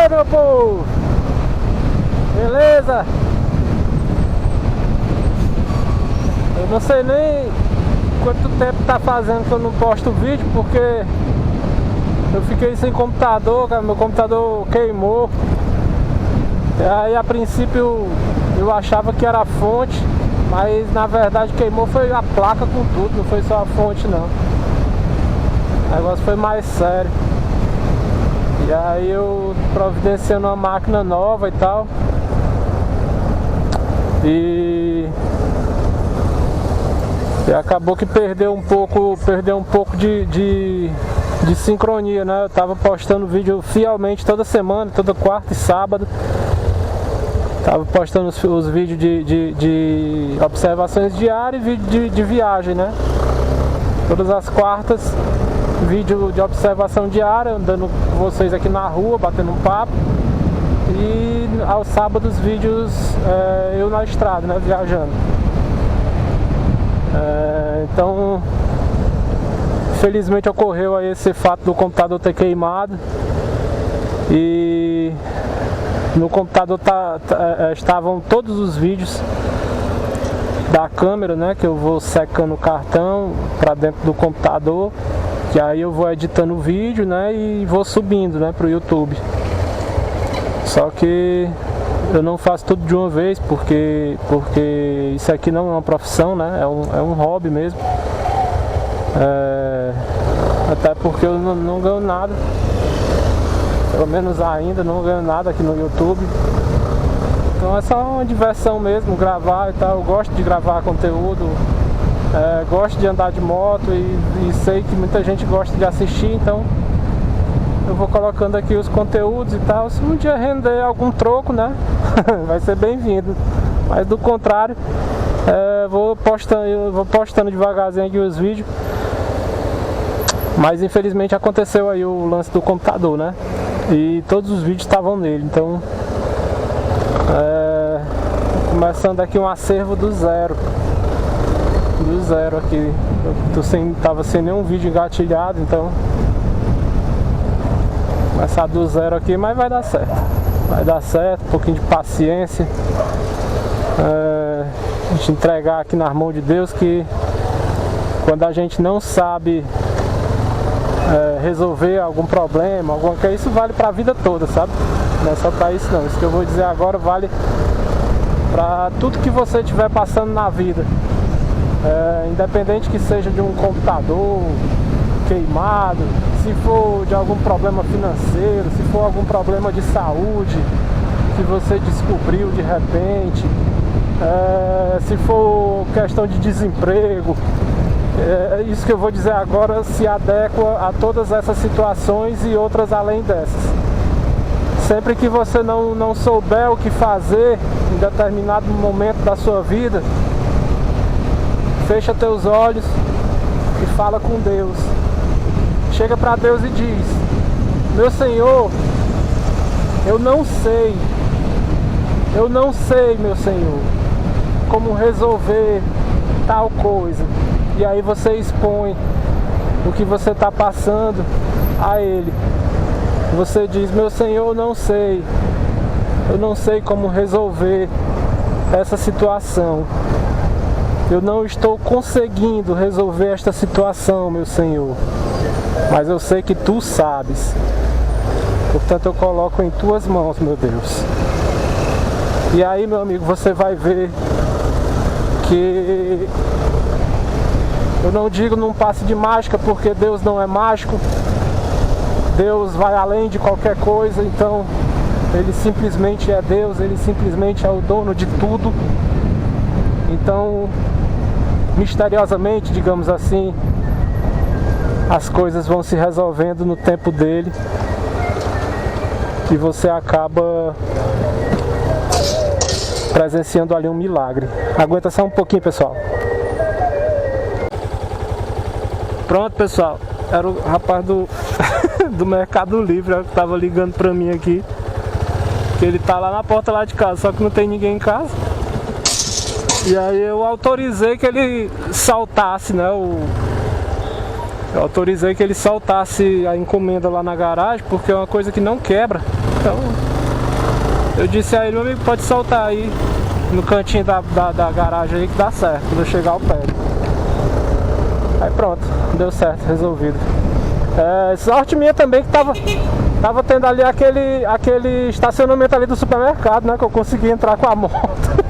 Fala, meu povo! Beleza? Eu não sei nem quanto tempo tá fazendo que eu não posto vídeo, porque eu fiquei sem computador, cara, meu computador queimou. Aí a princípio eu achava que era a fonte, mas na verdade queimou foi a placa com tudo, não foi só a fonte não. O negócio foi mais sério. E aí eu providenciando uma máquina nova e tal. E acabou que perdeu um pouco de sincronia, né? Eu tava postando vídeo fielmente toda semana, toda quarta e sábado. Tava postando os vídeos de observações diárias e vídeo de viagem, né? Todas as quartas, vídeo de observação diária, andando com vocês aqui na rua, batendo um papo. E aos sábados, vídeos eu na estrada, né? Viajando. Então, felizmente ocorreu aí esse fato do computador ter queimado. E no computador estavam todos os vídeos da câmera, né, que eu vou secando o cartão para dentro do computador, e aí eu vou editando o vídeo, né, e vou subindo, né, pro YouTube. Só que eu não faço tudo de uma vez, porque isso aqui não é uma profissão, né, é um hobby mesmo. Até porque eu não ganho nada. Pelo menos ainda não ganho nada aqui no YouTube. Então é só uma diversão mesmo, gravar e tal. Eu gosto de gravar conteúdo, gosto de andar de moto e sei que muita gente gosta de assistir, então eu vou colocando aqui os conteúdos e tal. Se um dia render algum troco, né, vai ser bem-vindo. Mas do contrário, eu vou postando devagarzinho aqui os vídeos. Mas infelizmente aconteceu aí o lance do computador, né? E todos os vídeos estavam nele, então começando aqui um acervo do zero aqui. Eu tava sem nenhum vídeo engatilhado, então começar do zero aqui, mas vai dar certo, um pouquinho de paciência, a gente entregar aqui nas mãos de Deus, que quando a gente não sabe resolver algum problema, isso vale para a vida toda, sabe? Não é só para isso não. Isso que eu vou dizer agora vale para tudo que você estiver passando na vida, independente que seja de um computador queimado, se for de algum problema financeiro, se for algum problema de saúde que você descobriu de repente, se for questão de desemprego. Isso que eu vou dizer agora se adequa a todas essas situações e outras além dessas. Sempre que você não souber o que fazer em determinado momento da sua vida, fecha teus olhos e fala com Deus. Chega para Deus e diz: meu Senhor, eu não sei, meu Senhor, como resolver tal coisa. E aí você expõe o que você está passando a Ele. Você diz: meu Senhor, eu não sei como resolver essa situação. Eu não estou conseguindo resolver esta situação, meu Senhor. Mas eu sei que Tu sabes. Portanto, eu coloco em Tuas mãos, meu Deus. E aí, meu amigo, você vai ver que eu não digo num passe de mágica, porque Deus não é mágico. Deus vai além de qualquer coisa, então Ele simplesmente é Deus, Ele simplesmente é o dono de tudo. Então, misteriosamente, digamos assim, as coisas vão se resolvendo no tempo dele e você acaba presenciando ali um milagre. Aguenta só um pouquinho, pessoal. Pronto, pessoal, era o rapaz do Mercado Livre, que tava ligando pra mim aqui, que ele tá lá na porta lá de casa, só que não tem ninguém em casa. E aí eu autorizei que ele soltasse, né, eu autorizei que ele soltasse a encomenda lá na garagem, porque é uma coisa que não quebra. Então eu disse a ele: meu amigo, pode soltar aí no cantinho da garagem aí que dá certo, quando eu chegar eu pego. Aí pronto, deu certo, resolvido. Sorte minha também que tava tendo ali aquele estacionamento ali do supermercado, né? Que eu consegui entrar com a moto.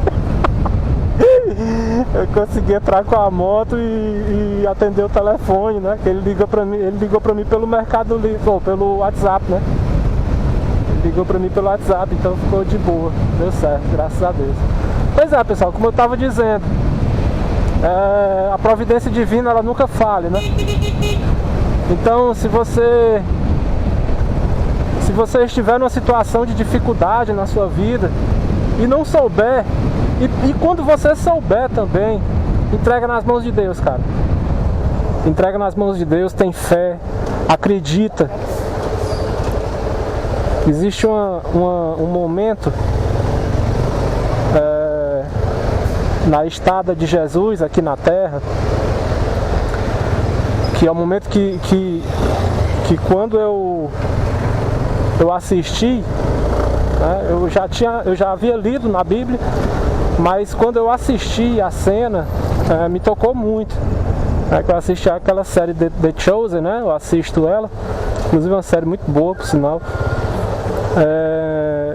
Eu consegui entrar com a moto e atender o telefone, né? Que ele ligou pra mim pelo Mercado Livre, ou pelo WhatsApp, né? Ele ligou pra mim pelo WhatsApp, então ficou de boa, deu certo, graças a Deus. Pois é, pessoal, como eu tava dizendo, a providência divina, ela nunca falha, né? Então, se você estiver numa situação de dificuldade na sua vida e não souber, e quando você souber também, entrega nas mãos de Deus, cara. Entrega nas mãos de Deus, tem fé, acredita. Existe um momento na estada de Jesus aqui na Terra, que é o momento que quando eu assisti, né, eu já havia lido na Bíblia, mas quando eu assisti a cena, me tocou muito. Eu assisti aquela série The Chosen, né? Eu assisto ela, inclusive é uma série muito boa, por sinal.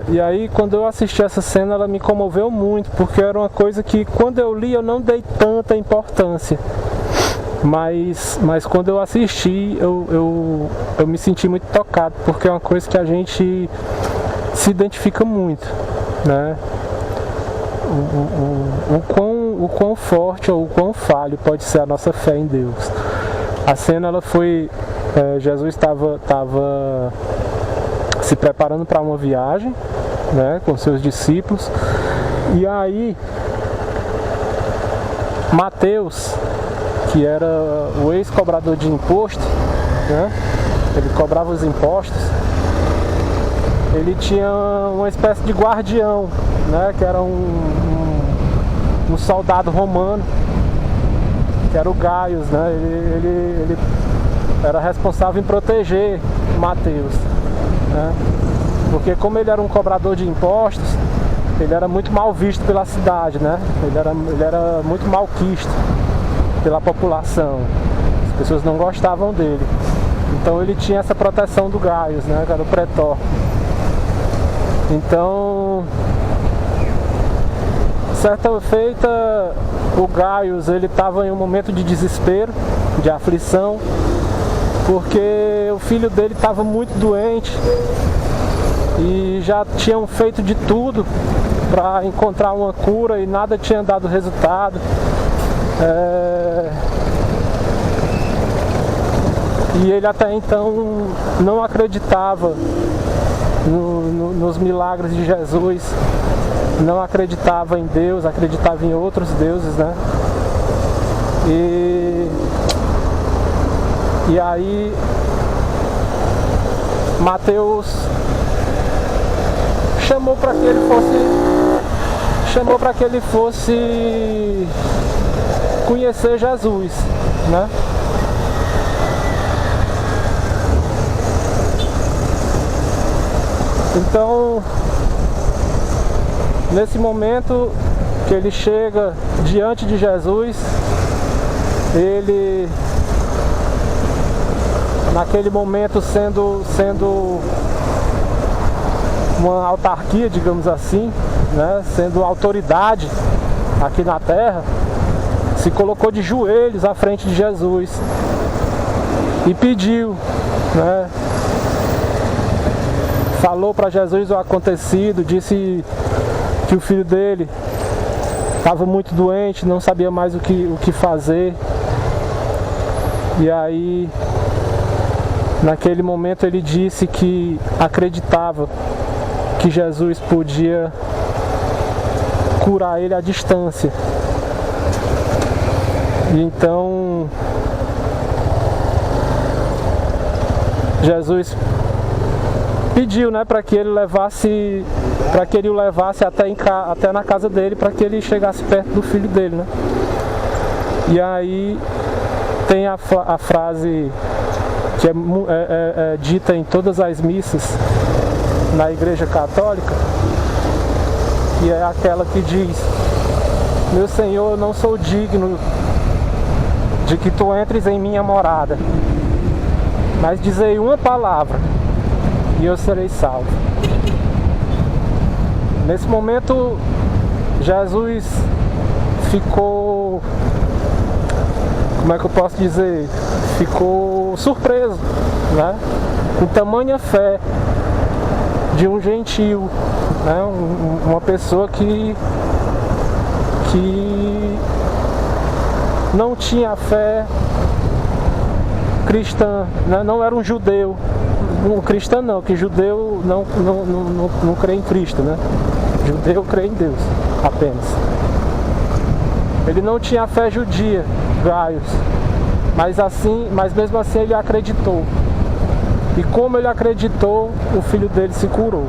E aí, quando eu assisti essa cena, ela me comoveu muito, porque era uma coisa que, quando eu li, eu não dei tanta importância. Mas quando eu assisti, eu me senti muito tocado, porque é uma coisa que a gente se identifica muito, né? O quão forte ou o quão falho pode ser a nossa fé em Deus. A cena, ela foi... Jesus estava se preparando para uma viagem, né, com seus discípulos, e aí Mateus, que era o ex-cobrador de imposto, né, ele cobrava os impostos, ele tinha uma espécie de guardião, né, que era um soldado romano, que era o Gaius, né, ele era responsável em proteger Mateus, né, porque como ele era um cobrador de impostos, ele era muito mal visto pela cidade, né, ele era muito malquisto pela população, as pessoas não gostavam dele, então ele tinha essa proteção do Gaius, né, que era o pretor. Então, certa feita, o Gaius, ele estava em um momento de desespero, de aflição, porque o filho dele estava muito doente e já tinham feito de tudo para encontrar uma cura e nada tinha dado resultado. E ele até então não acreditava nos milagres de Jesus, não acreditava em Deus, acreditava em outros deuses, né? E aí Mateus chamou para que ele fosse conhecer Jesus, né? Então, nesse momento que ele chega diante de Jesus, ele, naquele momento, sendo uma autarquia, digamos assim, né, sendo autoridade aqui na terra, se colocou de joelhos à frente de Jesus e pediu, né, falou para Jesus o acontecido, disse que o filho dele estava muito doente, não sabia mais o que fazer. E aí, naquele momento, ele disse que acreditava que Jesus podia curar ele à distância. E então, Jesus pediu, né, para que ele o levasse até na casa dele, para que ele chegasse perto do filho dele, né? E aí tem a frase que é dita em todas as missas, na Igreja Católica, que é aquela que diz: meu Senhor, eu não sou digno de que tu entres em minha morada, mas dizei uma palavra e eu serei salvo. Nesse momento, Jesus ficou, como é que eu posso dizer, ficou surpreso, né? Com tamanha fé de um gentio, né? Uma pessoa que não tinha fé cristã, né? Não era um judeu, um cristão não, que judeu não crê em Cristo, né? Judeu crê em Deus apenas. Ele não tinha fé judia, Gaius, mas mesmo assim ele acreditou. E como ele acreditou, o filho dele se curou.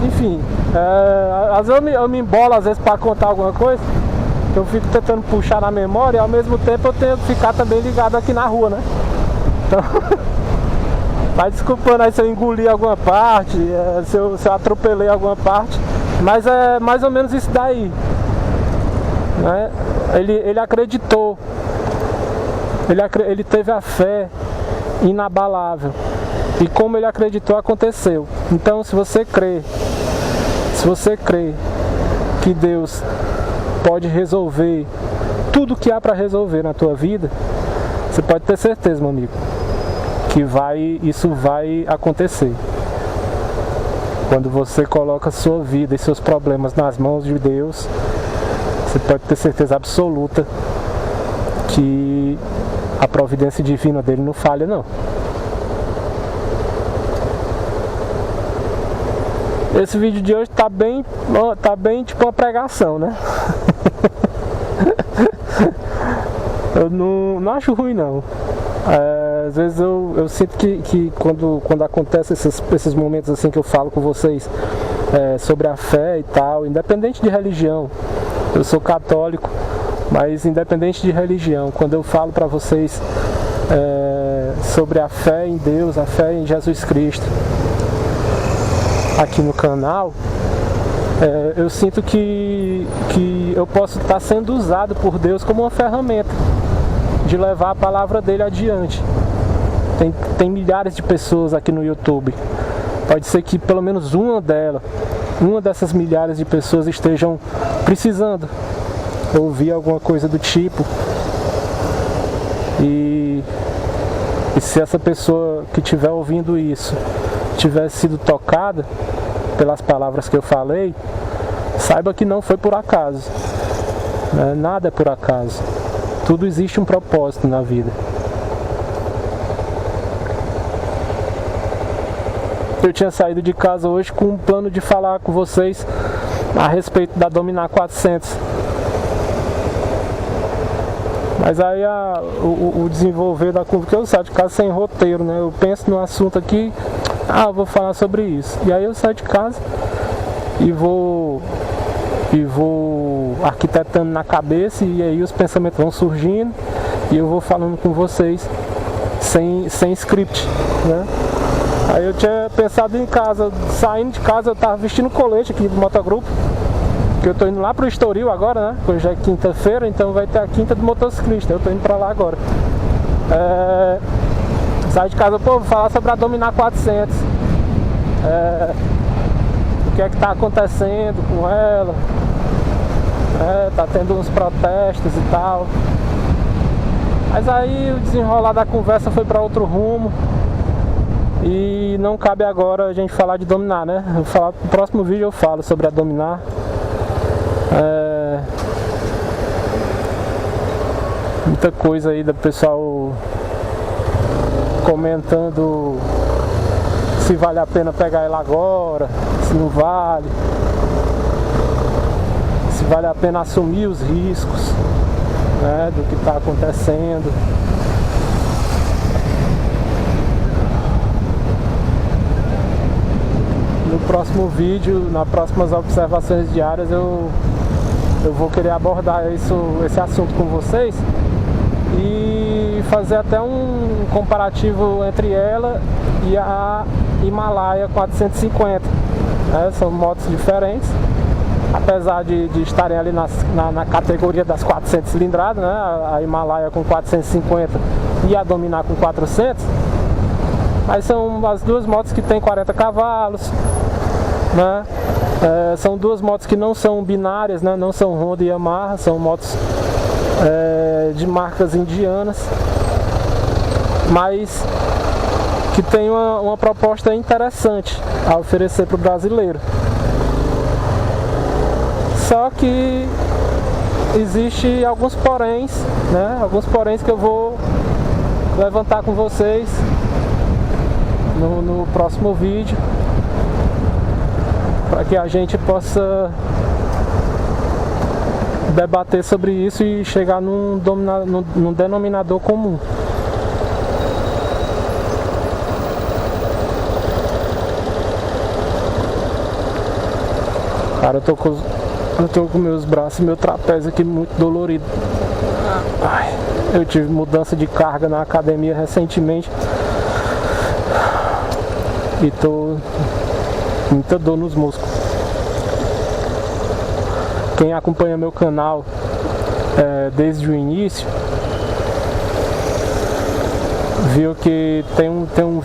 Enfim, às vezes eu me embolo às vezes para contar alguma coisa, eu fico tentando puxar na memória e ao mesmo tempo eu tenho que ficar também ligado aqui na rua, né? Então, vai desculpando aí se eu engoli alguma parte, se eu atropelei alguma parte, mas é mais ou menos isso daí, né? Ele acreditou, ele teve a fé inabalável, e como ele acreditou, aconteceu. Então, se você crê que Deus pode resolver tudo que há para resolver na tua vida, você pode ter certeza, meu amigo, que isso vai acontecer. Quando você coloca sua vida e seus problemas nas mãos de Deus, você pode ter certeza absoluta que a providência divina dele não falha, não. Esse vídeo de hoje tá bem tipo uma pregação, né? Eu não acho ruim, não. Às vezes eu sinto que quando acontece esses momentos assim que eu falo com vocês sobre a fé e tal, independente de religião, eu sou católico, mas independente de religião, quando eu falo para vocês sobre a fé em Deus, a fé em Jesus Cristo, aqui no canal, eu sinto que eu posso estar sendo usado por Deus como uma ferramenta de levar a palavra dele adiante. Tem milhares de pessoas aqui no YouTube. Pode ser que pelo menos uma dessas milhares de pessoas estejam precisando ouvir alguma coisa do tipo. E se essa pessoa que estiver ouvindo isso tivesse sido tocada pelas palavras que eu falei, saiba que não foi por acaso, né? Nada é por acaso. Tudo existe um propósito na vida. Eu tinha saído de casa hoje com um plano de falar com vocês a respeito da Dominar 400. Mas aí o desenvolver da curva, que eu saio de casa sem roteiro, né? Eu penso no assunto aqui, eu vou falar sobre isso. E aí eu saio de casa e vou arquitetando na cabeça, e aí os pensamentos vão surgindo e eu vou falando com vocês sem script, né? Aí eu tinha pensado em casa, saindo de casa eu tava vestindo colete aqui do motogrupo, que eu tô indo lá pro Estoril agora, né? Hoje é quinta-feira, então vai ter a quinta do motociclista, eu tô indo pra lá agora. Saio de casa, vou falar sobre a Dominar 400. O que é que tá acontecendo com ela? Tá tendo uns protestos e tal. Mas aí o desenrolar da conversa foi para outro rumo. E não cabe agora a gente falar de Dominar, né? No próximo vídeo eu falo sobre a Dominar. Muita coisa aí do pessoal comentando se vale a pena pegar ela agora, se não vale, se vale a pena assumir os riscos, né, do que está acontecendo. No próximo vídeo, nas próximas observações diárias, eu vou querer abordar esse assunto com vocês e fazer até um comparativo entre ela e a Himalaia 450, né? São motos diferentes, apesar de estarem ali na categoria das 400 cilindradas, né? A Himalaia com 450 e a Dominar com 400, mas são as duas motos que tem 40 cavalos, né? São duas motos que não são binárias, né? Não são Honda e Yamaha, são motos de marcas indianas, mas que tem uma proposta interessante a oferecer para o brasileiro. Só que existe alguns poréns, né? Alguns poréns que eu vou levantar com vocês no próximo vídeo, para que a gente possa debater sobre isso e chegar num denominador comum. Cara, eu tô com meus braços e meu trapézio aqui muito dolorido. Ai, eu tive mudança de carga na academia recentemente e tô com muita dor nos músculos. Quem acompanha meu canal desde o início viu que tem um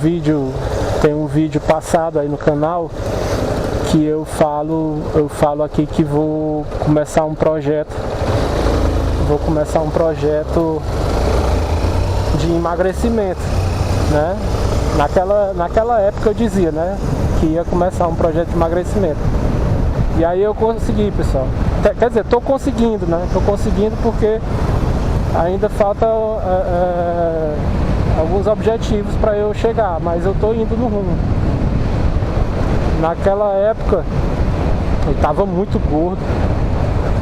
vídeo passado aí no canal que eu falo aqui que vou começar um projeto de emagrecimento, né? Naquela época eu dizia, né, que ia começar um projeto de emagrecimento. E aí eu consegui, pessoal. Quer dizer, tô conseguindo, né? Tô conseguindo porque ainda falta alguns objetivos para eu chegar, mas eu tô indo no rumo. Naquela época eu tava muito gordo.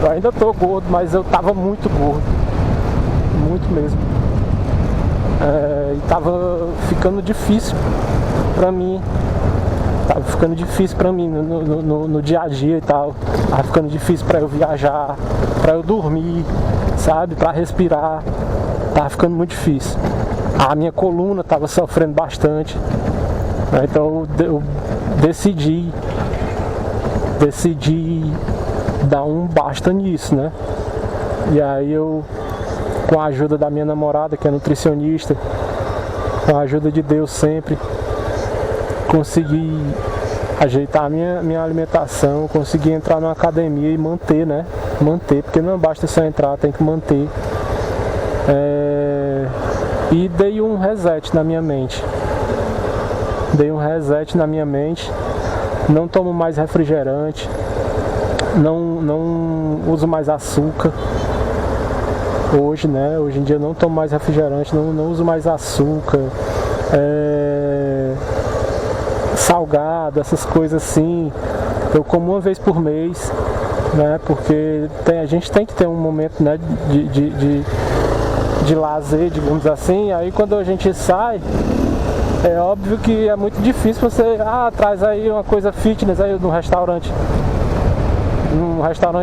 Eu ainda tô gordo, mas eu tava muito gordo. Muito mesmo. E tava ficando difícil pra mim. Tava ficando difícil pra mim no dia a dia e tal. Tava ficando difícil pra eu viajar, pra eu dormir, sabe? Pra respirar. Tava ficando muito difícil. A minha coluna tava sofrendo bastante. Então eu decidi dar um basta nisso, né? E aí eu, com a ajuda da minha namorada, que é nutricionista, com a ajuda de Deus sempre, consegui ajeitar a minha alimentação, consegui entrar numa academia e manter, né? Manter, porque não basta só entrar, tem que manter. E dei um reset na minha mente. Não tomo mais refrigerante, não uso mais açúcar. Hoje, né? Hoje em dia eu não tomo mais refrigerante, não uso mais açúcar, salgado, essas coisas assim. Eu como uma vez por mês, né? Porque a gente tem que ter um momento, né, de lazer, digamos assim. Aí quando a gente sai, é óbvio que é muito difícil você traz aí uma coisa fitness aí no restaurante.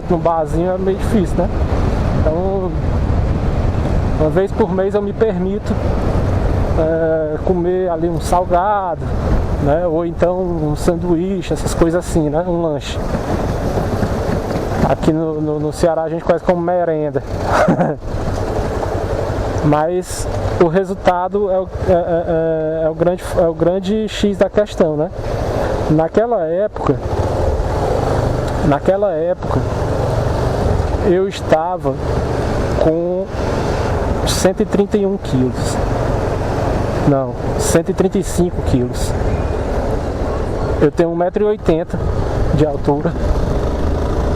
Num barzinho é meio difícil, né? Então, uma vez por mês eu me permito comer ali um salgado, né? Ou então um sanduíche, essas coisas assim, né? Um lanche. Aqui no Ceará a gente conhece como merenda. Mas o resultado é o grande X da questão, né? Naquela época eu estava com 131 quilos. Não, 135 quilos. Eu tenho 1,80 m de altura.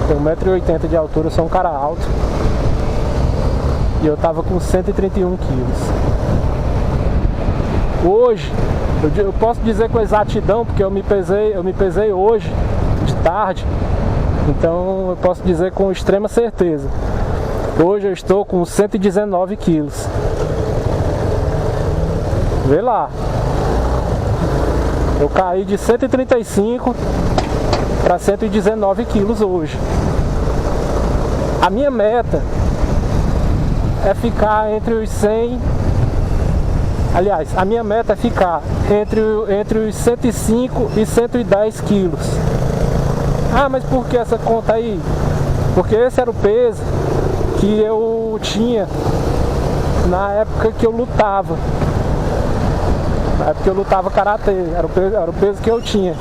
Tenho 1,80 m de altura, eu sou um cara alto. E eu tava com 131 quilos. Hoje, eu posso dizer com exatidão, porque eu me pesei hoje, de tarde. Então eu posso dizer com extrema certeza. Hoje eu estou com 119 quilos. Vê lá. Eu caí de 135 para 119 quilos hoje. A minha meta é ficar entre os 100 Aliás, a minha meta é ficar entre os 105 e 110 quilos. Ah, mas por que essa conta aí? Porque esse era o peso que eu tinha na época que eu lutava. Na época que eu lutava karatê, era o peso que eu tinha.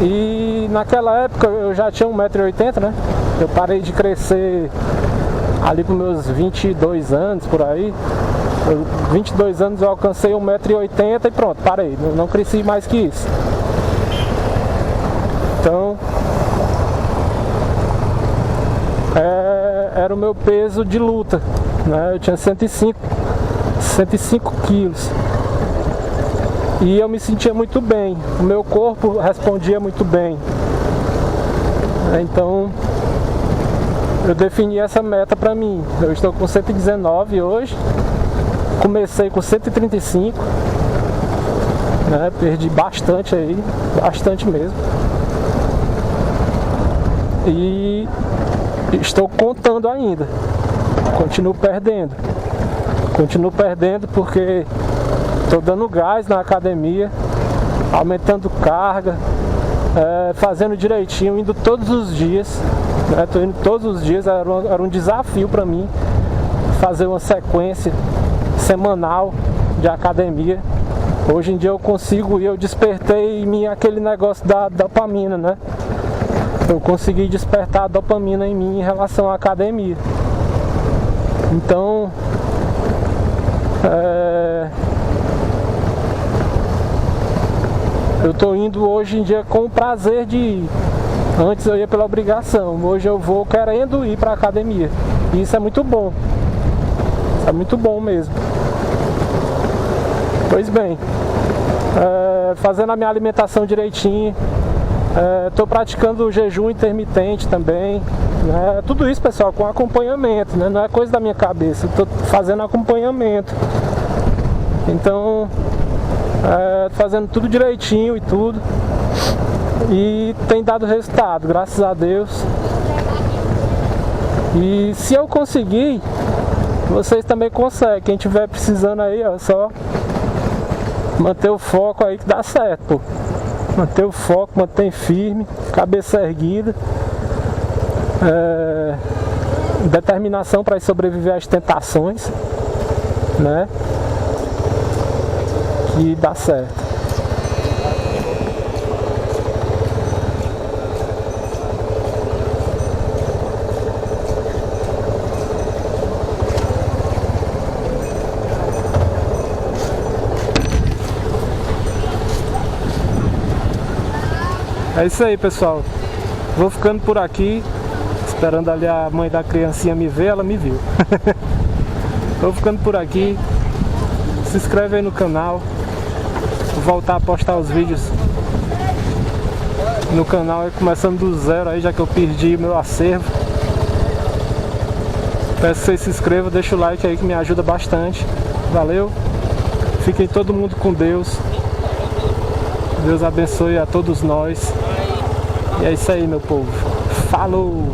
E naquela época eu já tinha 1,80 m, né? Eu parei de crescer ali com meus 22 anos, por aí. 22 anos eu alcancei 1,80 m e pronto, parei. Não cresci mais que isso. Então, era o meu peso de luta, né? Eu tinha 105 quilos. E eu me sentia muito bem, o meu corpo respondia muito bem. Então, eu defini essa meta pra mim. Eu estou com 119 hoje, comecei com 135, né? Perdi bastante aí, bastante mesmo. E estou contando ainda, continuo perdendo porque estou dando gás na academia, aumentando carga, fazendo direitinho, indo todos os dias, né? Estou indo todos os dias, era um desafio para mim fazer uma sequência semanal de academia. Hoje em dia eu consigo, e eu despertei em mim aquele negócio da dopamina, né? Eu consegui despertar a dopamina em mim em relação à academia. Então, eu estou indo hoje em dia com o prazer de ir. Antes eu ia pela obrigação, hoje eu vou querendo ir para a academia. E isso é muito bom. Isso é muito bom mesmo. Pois bem, fazendo a minha alimentação direitinho. Estou praticando o jejum intermitente também, né? Tudo isso, pessoal, com acompanhamento, né? Não é coisa da minha cabeça, estou fazendo acompanhamento. Então, fazendo tudo direitinho e tudo. E tem dado resultado, graças a Deus. E se eu conseguir, vocês também conseguem. Quem estiver precisando aí, ó, só manter o foco aí que dá certo, pô. Manter o foco, manter firme, cabeça erguida, determinação para sobreviver às tentações, né? Que dá certo. É isso aí, pessoal. Vou ficando por aqui, esperando ali a mãe da criancinha me ver, ela me viu. Vou ficando por aqui. Se inscreve aí no canal. Vou voltar a postar os vídeos no canal, começando do zero aí, já que eu perdi meu acervo. Peço que vocês se inscrevam, deixa o like aí que me ajuda bastante. Valeu. Fiquem todo mundo com Deus. Deus abençoe a todos nós. E é isso aí, meu povo. Falou!